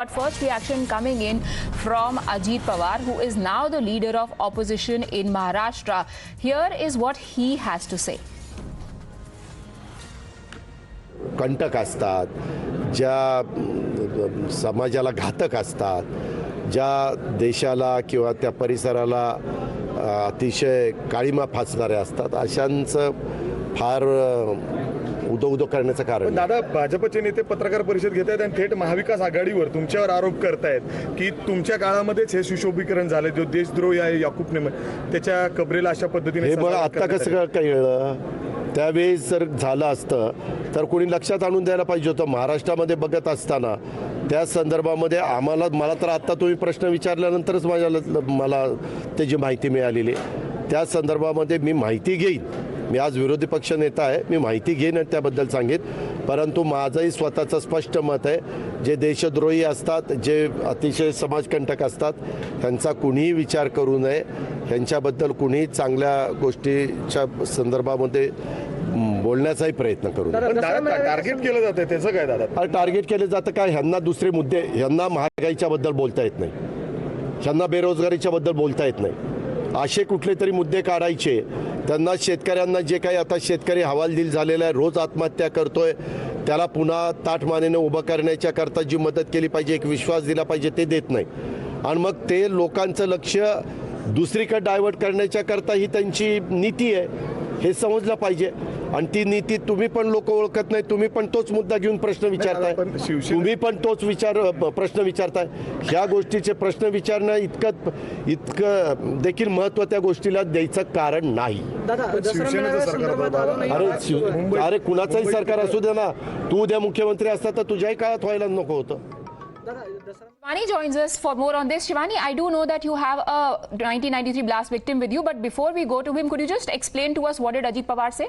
But first reaction coming in from Ajit Pawar, who is now the leader of opposition in Maharashtra. Here is what he has to say. कंटक असतात, ज्या समाजाला घातक असतात, ज्या देशाला किंवा त्या परिसराला अतिशय काळीमा फासणारे असतात, अशांचं फार उदो करण्याचं कारण. दादा, भाजपचे नेते पत्रकार परिषद घेत आहेत आणि थेट महाविकास आघाडीवर तुमच्यावर आरोप करतायत की तुमच्या काळामध्येच हे सुशोभीकरण झालं, जो देशद्रोही आहे याकूब त्याच्या कबरेला अशा पद्धतीने. हे मला आत्ता कसं कळलं? त्यावेळेस जर झालं असतं तर कोणी लक्षात आणून द्यायला पाहिजे होतं. महाराष्ट्रामध्ये बघत असताना त्या संदर्भामध्ये मला तर आत्ता तुम्ही प्रश्न विचारल्यानंतरच मला त्याची माहिती मिळालेली. त्या संदर्भामध्ये मी माहिती घेईन. मी आज विरोधी पक्ष नेता आहे, मी माहिती घेईन आणि त्याबद्दल सांगेन. परंतु माझंही स्वतःचं स्पष्ट मत आहे, जे देशद्रोही असतात, जे अतिशय समाजकंटक असतात, त्यांचा कुणीही विचार करू नये. त्यांच्याबद्दल कुणीही चांगल्या गोष्टीच्या संदर्भामध्ये बोलण्याचाही प्रयत्न करू नये. टार्गेट केलं जातं त्याचं काय दादा? टार्गेट केलं जातं काय? ह्यांना दुसरे मुद्दे, ह्यांना महागाईच्या बद्दल बोलता येत नाही, ह्यांना बेरोजगारीच्या बद्दल बोलता येत नाही. असे कुठले तरी मुद्दे काढायचे. त्यांना शेतकऱ्यांना जे काही आता शेतकरी हवालदिल झालेला आहे, रोज आत्महत्या करतोय, त्याला पुन्हा ताठमानेने उभं करण्याच्या करता जी मदत केली पाहिजे, एक विश्वास दिला पाहिजे, ते देत नाही. आणि मग ते लोकांचं लक्ष दुसरीकडे डायव्हर्ट करण्याच्या करता ही त्यांची नीती आहे, हे समजलं पाहिजे. आणि ती नीती तुम्ही पण लोक ओळखत नाही. तुम्ही पण तोच मुद्दा घेऊन प्रश्न विचारताय, तुम्ही पण तोच प्रश्न विचारताय. ह्या गोष्टीचे प्रश्न विचारणं इतकं देखील महत्त्व त्या गोष्टीला द्यायचं कारण नाही. अरे कुणाचंही सरकार असू दे ना, तू उद्या मुख्यमंत्री असता तर तुझ्याही काळात व्हायला नको होतं. Shivani joins us for more on this. Shivani, I do know that you have a 1993 blast victim with you, but before we go to him, could you just explain to us what did Ajit Pawar say?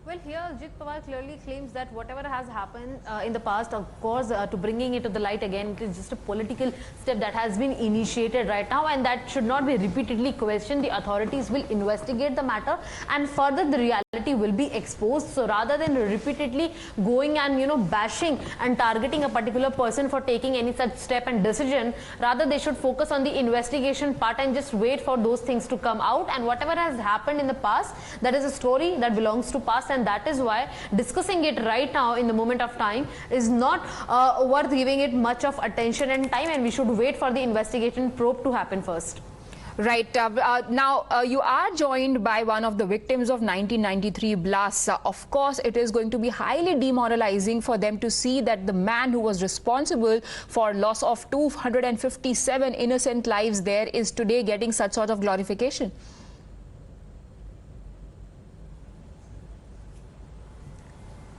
Well, here Ajit Pawar clearly claims that whatever has happened in the past, of course, to bringing it to the light again, it is just a political step that has been initiated right now, and that should not be repeatedly questioned. The authorities will investigate the matter, and further the reality will be exposed. So rather than repeatedly going and bashing and targeting a particular person for taking any such step and decision, rather they should focus on the investigation part and just wait for those things to come out. And whatever has happened in the past, that is a story that belongs to past, and that is why discussing it right now in the moment of time is not worth giving it much of attention and time, and we should wait for the investigation probe to happen first. Right. Now, you are joined by one of the victims of 1993 blasts. Of course, it is going to be highly demoralizing for them to see that the man who was responsible for loss of 257 innocent lives there is today getting such sort of glorification.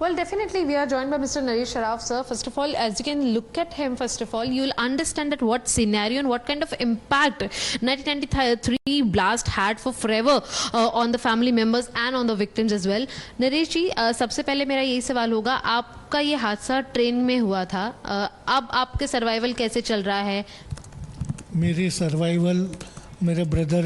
Well, definitely we are joined by Mr. Naresh Sharaf, sir. First of all, as you can look at him, first of all, you will understand that what scenario and what kind of impact 1993 blast had for forever on the family members and on the victims as well. Naresh ji, सबसे पहले मेरा यही सवाल होगा, आपका ये हादसा train में हुआ था, अब आपके सर्वाइवल कैसे चल रहा है? मेरी सर्वाइवल मेरे ब्रदर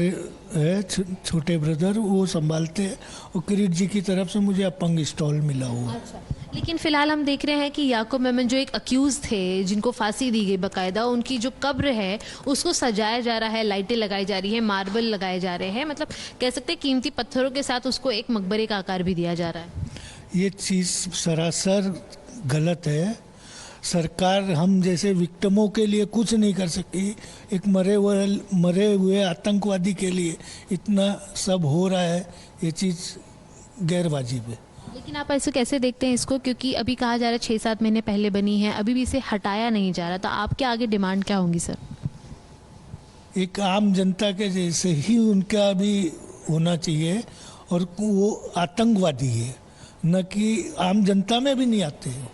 है, छोटे ब्रदर, वो संभालते हैं, और किरीट जी की तरफ से मुझे अपंग स्टॉल मिला हुआ. अच्छा, लेकिन फिलहाल हम देख रहे हैं कि याकूब मेमन जो एक अक्यूज थे, जिनको फांसी दी गई बकायदा, उनकी जो कब्र है उसको सजाया जा रहा है, लाइटें लगाई जा रही है, मार्बल लगाए जा रहे हैं, मतलब कह सकते हैं कीमती पत्थरों के साथ उसको एक मकबरे का आकार भी दिया जा रहा है. ये चीज़ सरासर गलत है. सरकार हम जैसे विक्टिमों के लिए कुछ नहीं कर सकी. एक मरे हुए आतंकवादी के लिए इतना सब हो रहा है, ये चीज़ गैरवाजिब है. लेकिन आप ऐसे कैसे देखते हैं इसको, क्योंकि अभी कहा जा रहा है 6-7 महीने पहले बनी है, अभी भी इसे हटाया नहीं जा रहा, तो आपके आगे डिमांड क्या होंगी सर? एक आम जनता के जैसे ही उनका भी होना चाहिए, और वो आतंकवादी है, न कि आम जनता में भी नहीं आते हैं.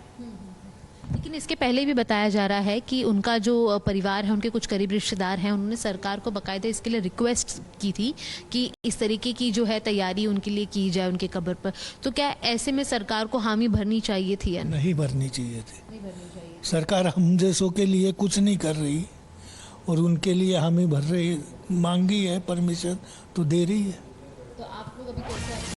लेकिन इसके पहले भी बताया जा रहा है कि उनका जो परिवार है, उनके कुछ करीब रिश्तेदार हैं, उन्होंने सरकार को बाकायदा इसके लिए रिक्वेस्ट की थी कि इस तरीके की जो है तैयारी उनके लिए की जाए उनके कब्र पर. तो क्या ऐसे में सरकार को हामी भरनी चाहिए थी या नहीं भरनी चाहिए थी? सरकार हम जैसों के लिए कुछ नहीं कर रही, और उनके लिए हामी भर रही. मांगी है परमिशन तो दे रही है. तो आप लोग अभी कैसे